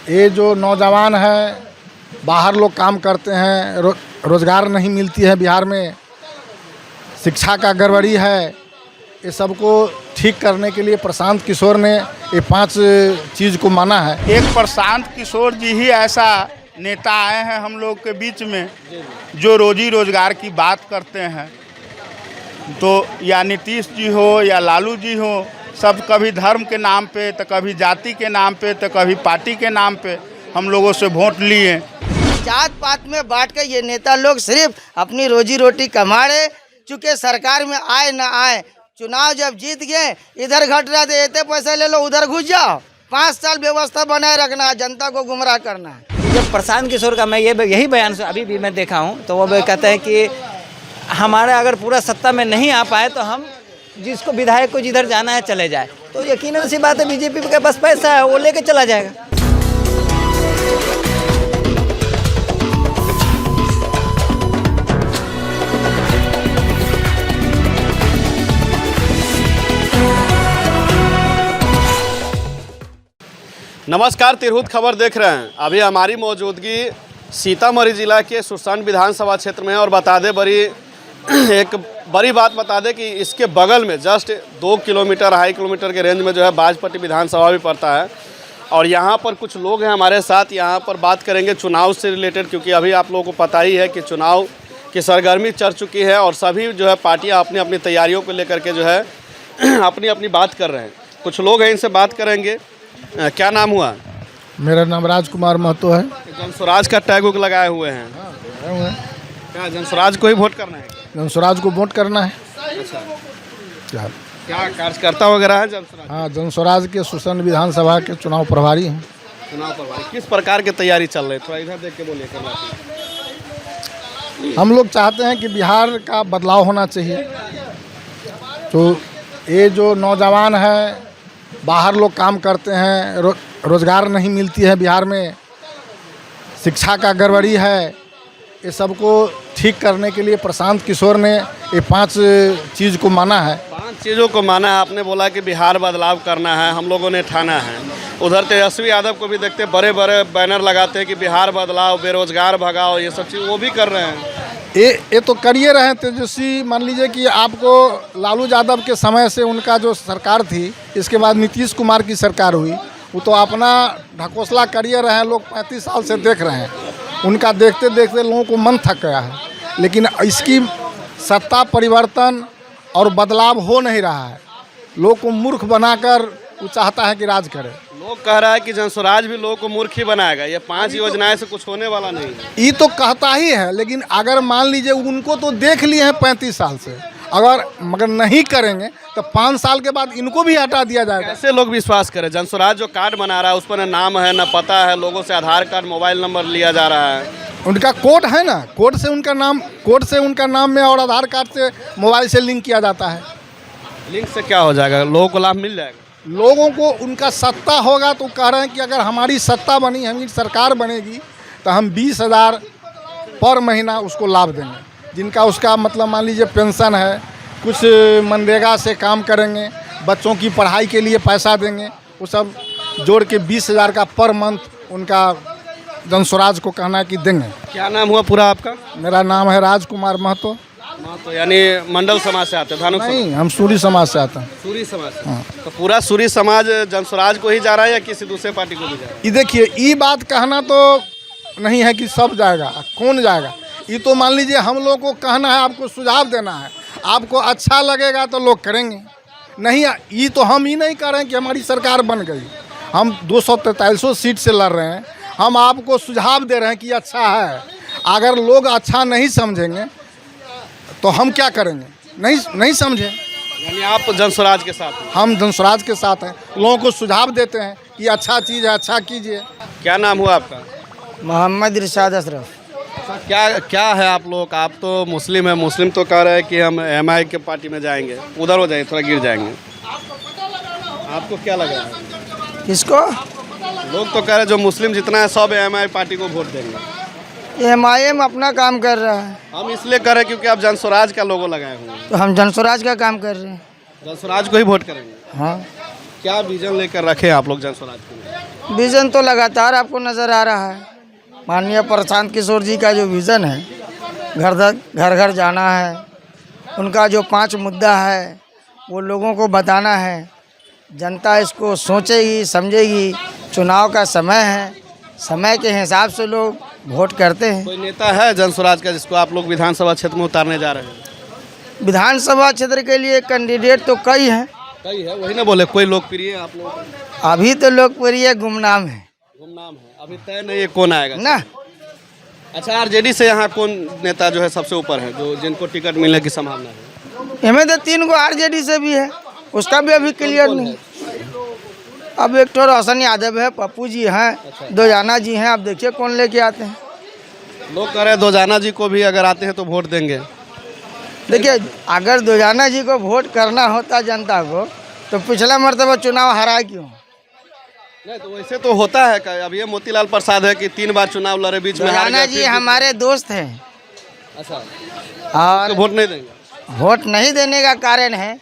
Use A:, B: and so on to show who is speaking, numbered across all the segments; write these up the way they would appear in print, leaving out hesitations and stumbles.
A: ये जो नौजवान है, बाहर लोग काम करते हैं, रोज़गार नहीं मिलती है बिहार में, शिक्षा का गड़बड़ी है, ये सबको ठीक करने के लिए प्रशांत किशोर ने ये 5 चीज़ को माना है।
B: एक प्रशांत किशोर जी ही ऐसा नेता आए हैं हम लोग के बीच में जो रोजी रोजगार की बात करते हैं। तो या नीतीश जी हो या लालू जी हो, सब कभी धर्म के नाम पे, तो कभी जाति के नाम पे, तो कभी पार्टी के नाम पे हम लोगों से वोट लिए।
C: जात पात में बांट के ये नेता लोग सिर्फ अपनी रोजी रोटी कमा रहे। चूँकि सरकार में आए ना आए, चुनाव जब जीत गए, इधर घट रहा है इतने पैसे ले लो, उधर घुस जाओ। 5 साल व्यवस्था बनाए रखना है, जनता को गुमराह करना है।
D: जब प्रशांत किशोर का मैं यही बयान अभी भी मैं देखा हूँ, तो वो कहते हैं कि हमारा अगर पूरा सत्ता में नहीं आ पाए तो हम जिसको विधायक को जिधर जाना है चले जाए। तो यकीनन सी बात है, बीजेपी के पास पैसा है, वो लेके चला जाएगा।
E: नमस्कार, तिरहुत खबर देख रहे हैं। अभी हमारी मौजूदगी सीतामढ़ी जिला के सुरसंड विधानसभा क्षेत्र में है और बता दें एक बड़ी बात बता दें कि इसके बगल में जस्ट 2 किलोमीटर 2.5 किलोमीटर के रेंज में जो है बाजपट्टी विधानसभा भी पड़ता है। और यहाँ पर कुछ लोग हैं हमारे साथ, यहाँ पर बात करेंगे चुनाव से रिलेटेड, क्योंकि अभी आप लोगों को पता ही है कि चुनाव की सरगर्मी चढ़ चुकी है और सभी जो है पार्टियाँ अपनी अपनी तैयारियों को लेकर के जो है अपनी अपनी बात कर रहे हैं। कुछ लोग हैं, इनसे बात करेंगे। क्या नाम हुआ?
A: मेरा नाम राजकुमार महतो है।
E: जनस्वराज का टैग उग लगाए हुए हैं। क्या जनस्वराज को ही वोट करना है?
A: जनस्वराज को वोट करना है।
E: अच्छा,
A: क्या
E: कार्यकर्ता वगैरह है जनस्वराज?
A: हाँ, जनस्वराज के सुरसंड विधानसभा के चुनाव प्रभारी हैं।
E: चुनाव प्रभारी किस प्रकार की तैयारी चल रही है? थोड़ा इधर देख के बोलिए।
A: हम लोग चाहते हैं कि बिहार का बदलाव होना चाहिए। तो ये जो नौजवान है, बाहर लोग काम करते हैं, रोज़गार नहीं मिलती है बिहार में, शिक्षा का गड़बड़ी है, ये सबको ठीक करने के लिए प्रशांत किशोर ने ये 5 चीज़ को माना है।
E: 5 चीज़ों को माना है। आपने बोला कि बिहार बदलाव करना है, हम लोगों ने ठाना है। उधर तेजस्वी यादव को भी देखते, बड़े बड़े बैनर लगाते हैं कि बिहार बदलाव, बेरोजगार भगाओ, ये सब चीज़ वो भी कर रहे हैं।
A: ये तो करिए रहे हैं तेजस्वी। मान लीजिए कि आपको लालू यादव के समय से उनका जो सरकार थी, इसके बाद नीतीश कुमार की सरकार हुई, वो तो अपना ढकोसला करिए रहे हैं। लोग 35 साल से देख रहे हैं, उनका देखते देखते लोगों को मन थक गया है। लेकिन इसकी सत्ता परिवर्तन और बदलाव हो नहीं रहा है। लोग को मूर्ख बनाकर वो चाहता है कि राज करे।
E: लोग कह रहा है कि जनस्वराज भी लोगों को मूर्ख ही बनाएगा। ये 5 योजनाएं से कुछ होने वाला नहीं है।
A: ये तो कहता ही है, लेकिन अगर मान लीजिए उनको तो देख लिए हैं 35 साल से, मगर नहीं करेंगे तो 5 साल के बाद इनको भी हटा दिया जाएगा।
E: कैसे लोग विश्वास करें? जनस्वराज जो कार्ड बना रहा है उस पर न नाम है न पता है, लोगों से आधार कार्ड मोबाइल नंबर लिया जा रहा है।
A: उनका कोड है ना, कोड से उनका नाम में और आधार कार्ड से मोबाइल से लिंक किया जाता है।
E: लिंक से क्या हो जाएगा? लोगों को लाभ मिल जाएगा।
A: लोगों को उनका सत्ता होगा तो कह रहे हैं कि अगर हमारी सत्ता बनी, हमारी सरकार बनेगी तो हम 20,000 पर महीना उसको लाभ देंगे। जिनका उसका मतलब मान लीजिए पेंशन है, कुछ मनरेगा से काम करेंगे, बच्चों की पढ़ाई के लिए पैसा देंगे, वो सब जोड़ के 20,000 का पर मंथ उनका जनस्वराज को कहना है कि देंगे।
E: क्या नाम हुआ पूरा आपका?
A: मेरा नाम है राजकुमार महतो।
E: तो यानी मंडल समाज से आते हैं? धानुक
A: नहीं, हम सूरी समाज से आते हैं।
E: सूरी समाज। हाँ। तो पूरा सूरी समाज जनस्वराज को ही जा रहा है या किसी दूसरे पार्टी को भी जा रहा है?
A: ये देखिए, ये बात कहना तो नहीं है कि सब जाएगा, कौन जाएगा। ये तो मान लीजिए हम लोग को कहना है, आपको सुझाव देना है, आपको अच्छा लगेगा तो लोग करेंगे। नहीं, ये तो हम ही नहीं कह रहे हैं कि हमारी सरकार बन गई। हम 243 सीट से लड़ रहे हैं। हम आपको सुझाव दे रहे हैं कि अच्छा है। अगर लोग अच्छा नहीं समझेंगे तो हम क्या करेंगे? नहीं समझे।
E: यानी आप जनस्वराज के साथ हैं?
A: हम जनस्वराज के साथ हैं, लोगों को सुझाव देते हैं कि अच्छा चीज़ है, अच्छा कीजिए।
E: क्या नाम हुआ आपका?
C: मोहम्मद इरशाद अशरफ।
E: क्या है आप लोग? आप तो मुस्लिम है, मुस्लिम तो कह रहे हैं कि हम MI के पार्टी में जाएंगे, उधर हो जाएंगे, थोड़ा गिर जाएंगे। आपको क्या लग रहा है?
C: किसको?
E: लोग तो कह रहे हैं जो मुस्लिम जितना है सब MI पार्टी को वोट देंगे।
C: MIM अपना काम कर रहा है।
E: हम इसलिए कर रहे हैं क्योंकि आप जनस्वराज का लोगो लगाए हुए हैं।
C: तो हम जनस्वराज का काम कर रहे हैं।
E: जनस्वराज को ही वोट करेंगे?
C: हाँ।
E: क्या विजन लेकर रखे हैं आप लोग जनस्वराज के लिए?
C: विजन तो लगातार आपको नज़र आ रहा है। माननीय प्रशांत किशोर जी का जो विज़न है, घर घर जाना है, उनका जो 5 मुद्दा है वो लोगों को बताना है। जनता इसको सोचेगी, समझेगी। चुनाव का समय है, समय के हिसाब से लोग वोट करते हैं।
E: कोई नेता है जन स्वराज का जिसको आप लोग विधानसभा क्षेत्र में उतारने जा रहे हैं?
C: विधानसभा क्षेत्र के लिए कैंडिडेट तो कई हैं।
E: कई है, वही ना बोले कोई लोकप्रिय है आप लोग?
C: अभी तो लोकप्रिय गुमनाम है।
E: गुमनाम है, अभी तय नहीं है कौन आएगा
C: ना।
E: अच्छा, आरजेडी से यहाँ कौन नेता जो है सबसे ऊपर है, जो जिनको टिकट मिलने की संभावना है?
C: हमें तो 3 गो आरजेडी से भी है, उसका भी अभी क्लियर नहीं। अब एक तो रोशन यादव है, पप्पू जी हैं, दोजाना जी हैं। अब देखिए कौन लेके आते हैं।
E: लोग कह रहे हैं दोजाना जी को भी अगर आते हैं तो वोट देंगे।
C: देखिए, अगर दोजाना जी को वोट करना होता जनता को, तो पिछला मरतबा चुनाव हरा क्यों?
E: नहीं तो वैसे तो होता है। अब ये मोतीलाल प्रसाद है कि 3 बार चुनाव लड़े, बीच में हार
C: दोजाना
E: गए,
C: जी
E: फिर
C: हमारे दोस्त हैं।
E: अच्छा,
C: और
E: तो वोट नहीं देंगे?
C: वोट नहीं देने का कारण है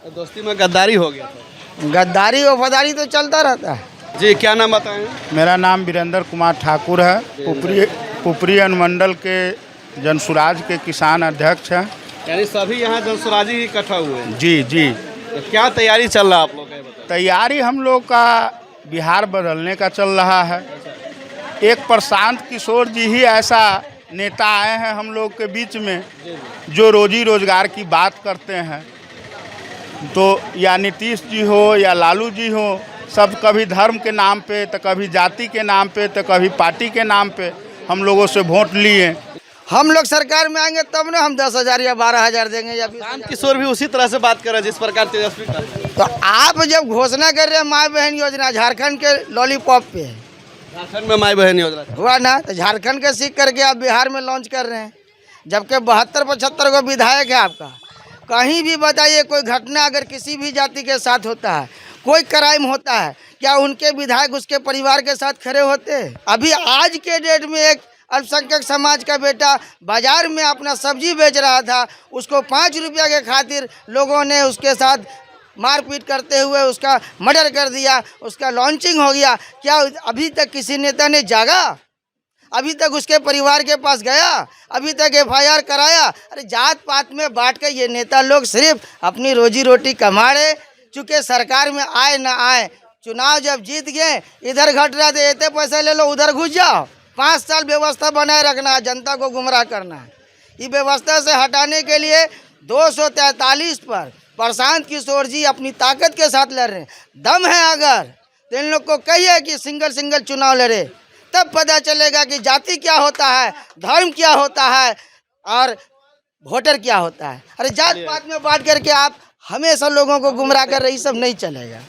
E: दोस्ती में गद्दारी हो गया था।
C: गद्दारी वफादारी तो चलता रहता है।
E: जी, क्या नाम बताएं?
B: मेरा नाम वीरेंद्र कुमार ठाकुर है, पुपरी अनुमंडल के जनसुराज के किसान अध्यक्ष हैं।
E: यानी सभी यहाँ जनसुराजी ही इकट्ठा हुए हैं।
B: जी जी,
E: तो क्या तैयारी चल रहा है आप लोग का, ये बताएं।
B: तैयारी हम लोग का बिहार बदलने का चल रहा है। एक प्रशांत किशोर जी ही ऐसा नेता आए हैं हम लोग के बीच में जो रोजी रोजगार की बात करते हैं। तो या नीतीश जी हो या लालू जी हो, सब कभी धर्म के नाम पे, तो कभी जाति के नाम पे, तो कभी पार्टी के नाम पे हम लोगों से वोट लिए।
C: हम लोग सरकार में आएंगे तब ना हम 10,000 या 12,000 देंगे या 20,000।
E: प्रशांत किशोर भी उसी तरह से बात कर रहे हैं जिस प्रकार तेजस्वी कर रहे हैं।
C: तो आप जब घोषणा कर रहे हैं माँ बहन योजना झारखंड के लॉलीपॉप पे
E: झारखंड में माई बहन योजना
C: हुआ ना, तो झारखंड के सीख करके आप बिहार में लॉन्च कर रहे हैं। जबकि 72-75 को विधायक है आपका। कहीं भी बताइए, कोई घटना अगर किसी भी जाति के साथ होता है, कोई क्राइम होता है, क्या उनके विधायक उसके परिवार के साथ खड़े होते हैं? अभी आज के डेट में एक अल्पसंख्यक समाज का बेटा बाजार में अपना सब्जी बेच रहा था, उसको 5 रुपया के खातिर लोगों ने उसके साथ मारपीट करते हुए उसका मर्डर कर दिया, उसका लॉन्चिंग हो गया। क्या अभी तक किसी नेता ने जागा? अभी तक उसके परिवार के पास गया? अभी तक FIR कराया? अरे जात पात में बांट के ये नेता लोग सिर्फ अपनी रोजी रोटी कमा रहे। चूँकि सरकार में आए ना आए, चुनाव जब जीत गए, इधर घट रहा था, इतने पैसे ले लो, उधर घुस जाओ। 5 साल व्यवस्था बनाए रखना है, जनता को गुमराह करना है। ये व्यवस्था से हटाने के लिए 243 पर प्रशांत किशोर जी अपनी ताकत के साथ लड़ रहे हैं। दम है अगर तो इन लोग को कहिए कि सिंगल चुनाव लड़े, तब पता चलेगा कि जाति क्या होता है, धर्म क्या होता है और वोटर क्या होता है। अरे जात पात में बांट करके आप हमेशा लोगों को गुमराह कर रहे, सब नहीं चलेगा।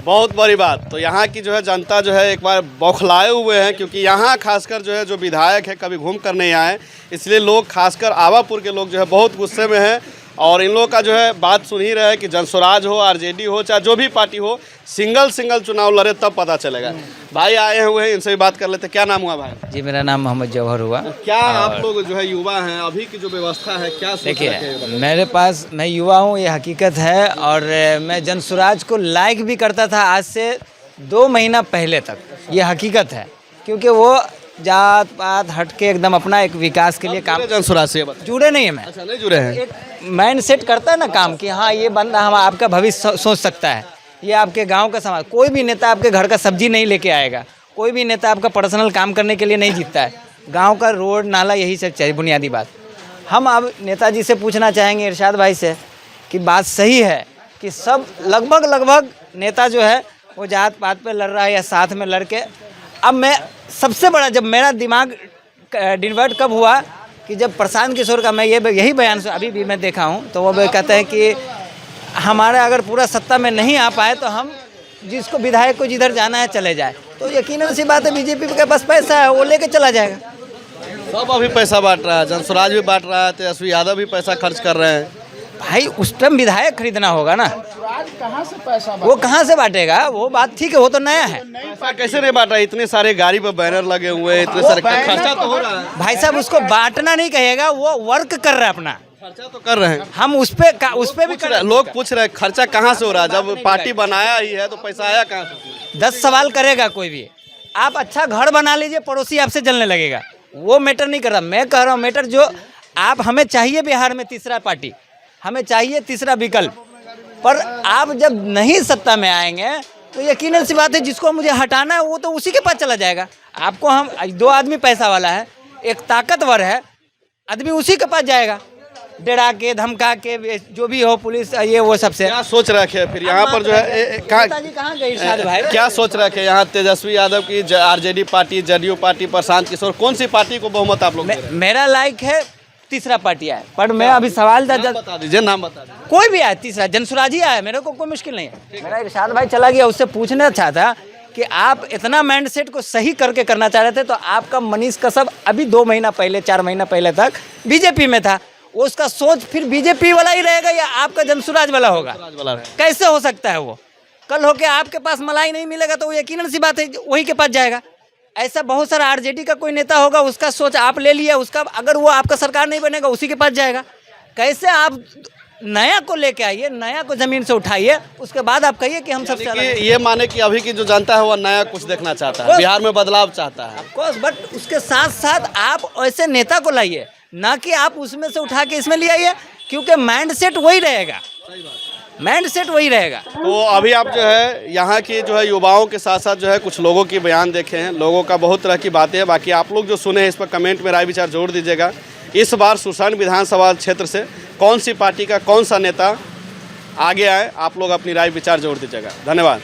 E: बहुत बड़ी बात। तो यहाँ की जो है जनता जो है एक बार बौखलाए हुए हैं, क्योंकि यहाँ खासकर जो है जो विधायक है कभी घूम कर नहीं आए, इसलिए लोग खासकर आवापुर के लोग जो है बहुत गुस्से में हैं। और इन लोगों का जो है बात सुन ही रहे हैं कि जनसुराज हो, आरजेडी हो, चाहे जो भी पार्टी हो, सिंगल चुनाव लड़े तब पता चलेगा। भाई आए हुए हैं, इनसे भी बात कर लेते। क्या नाम हुआ भाई?
D: जी, मेरा नाम मोहम्मद जौहर हुआ।
E: क्या आप लोग जो है युवा हैं, अभी की जो व्यवस्था है क्या सोच रखे हैं?
D: देखिए, मेरे पास, मैं युवा हूँ, ये हकीकत है। और मैं जनसुराज को लाइक भी करता था आज से 2 महीना पहले तक, ये हकीकत है। क्योंकि वो जात पात हट के एकदम अपना एक विकास के लिए काम।
E: जनसुराज से बताइए।
D: जुड़े नहीं है मैं।
E: अच्छा, नहीं जुड़े हैं।
D: एक माइंड सेट करता है ना काम कि हाँ ये बंदा हम आपका भविष्य सोच सकता है, ये आपके गांव का समाज। कोई भी नेता आपके घर का सब्जी नहीं लेके आएगा, कोई भी नेता आपका पर्सनल काम करने के लिए नहीं जीतता है। गांव का रोड नाला यही सब चाहिए, बुनियादी बात। हम अब नेताजी से पूछना चाहेंगे, इरशाद भाई से, कि बात सही है कि सब लगभग नेता जो है वो जात पात पे लड़ रहा है या साथ में लड़ के। अब मैं सबसे बड़ा, जब मेरा दिमाग डिवर्ट कब हुआ कि जब प्रशांत किशोर का मैं यही बयान अभी भी मैं देखा हूँ, तो वो कहते हैं कि हमारे अगर पूरा सत्ता में नहीं आ पाए तो हम जिसको विधायक को जिधर जाना है चले जाए। तो यकीनन सी बात है, बीजेपी के पास पैसा है, वो लेके चला जाएगा।
E: सब अभी पैसा बांट रहा है, जनसुराज भी बांट रहा है, तेजस्वी यादव भी पैसा खर्च कर रहे हैं।
D: भाई उस टाइम विधायक खरीदना होगा ना, वो कहाँ से बांटेगा? वो बात ठीक है, वो तो नया है।
E: पैसा कैसे नहीं बांट रहा है? इतने सारे गाड़ी पर बैनर लगे हुए हैं, इतने सारे खर्चा तो हो रहा है।
D: भाई साहब, उसको बांटना नहीं कहेगा, वो वर्क कर रहा है अपना।
E: खर्चा तो कर रहे हैं।
D: हम उस पे भी कर
E: लोग पूछ रहे हैं खर्चा कहाँ से हो रहा है, जब पार्टी बनाया ही है तो पैसा आया कहाँ से?
D: 10 सवाल करेगा कोई भी। आप अच्छा घर बना लीजिए, पड़ोसी आपसे जलने लगेगा, वो मैटर नहीं कर रहा। मैं कह रहा हूँ मैटर जो आप हमें चाहिए बिहार में तीसरा पार्टी, हमें चाहिए तीसरा विकल्प। पर आप जब नहीं सत्ता में आएंगे तो यकीनन सी बात है जिसको मुझे हटाना है वो तो उसी के पास चला जाएगा। आपको हम 2 आदमी पैसा वाला है, एक ताकतवर है आदमी, उसी के पास जाएगा, डरा के धमका के जो भी हो पुलिस ये वो सबसे।
E: क्या सोच रखे फिर यहाँ पर जो है
D: कहाँ गए इरशाद भाई?
E: क्या सोच रखे यहाँ तेजस्वी यादव की RJD party, JDU party, Prashant Kishor, कौन सी पार्टी को बहुमत आप लोग दे रहे हैं?
D: मेरा लाइक है तीसरा पार्टी आए, पर मैं अभी सवाल था
E: नाम बता दीजिए, नाम बता दीजिए।
D: कोई भी आए, तीसरा जनसुराजी आया, मेरे को कोई मुश्किल नहीं है। मेरा इरशाद भाई चला गया, उससे पूछना चाहता कि आप इतना माइंडसेट को सही करके करना चाह रहे थे तो आपका मनीष कसब अभी 2 महीना पहले 4 महीना पहले तक बीजेपी में था, उसका सोच फिर बीजेपी वाला ही रहेगा या आपका जनसुराज वाला होगा? कैसे हो सकता है? वो कल होके आपके पास मलाई नहीं मिलेगा तो वो यकीनन सी बात है वही के पास जाएगा। ऐसा बहुत सारा आरजेडी का कोई नेता होगा, उसका सोच आप ले लिया, उसका अगर वो आपका सरकार नहीं बनेगा उसी के पास जाएगा। कैसे आप नया को लेके आइए, नया को जमीन से उठाइए, उसके बाद आप कहिए कि हम सबसे अलग।
E: ये माने कि अभी की जो जनता है वो नया कुछ देखना चाहता है, बिहार में बदलाव चाहता है।
D: ऑफकोर्स, बट उसके साथ साथ आप ऐसे नेता को लाइए, ना कि आप उसमें से उठा के इसमें ले आइए, क्योंकि माइंडसेट वही रहेगा, माइंडसेट वही रहेगा।
E: तो अभी आप जो है यहाँ के जो है युवाओं के साथ साथ जो है कुछ लोगों के बयान देखे हैं, लोगों का बहुत तरह की बातें हैं। बाकी आप लोग जो सुने हैं इस पर कमेंट में राय विचार जोड़ दीजिएगा। इस बार सुरसंड विधानसभा क्षेत्र से कौन सी पार्टी का कौन सा नेता आगे आए, आप लोग अपनी राय विचार जोड़ दीजिएगा। धन्यवाद।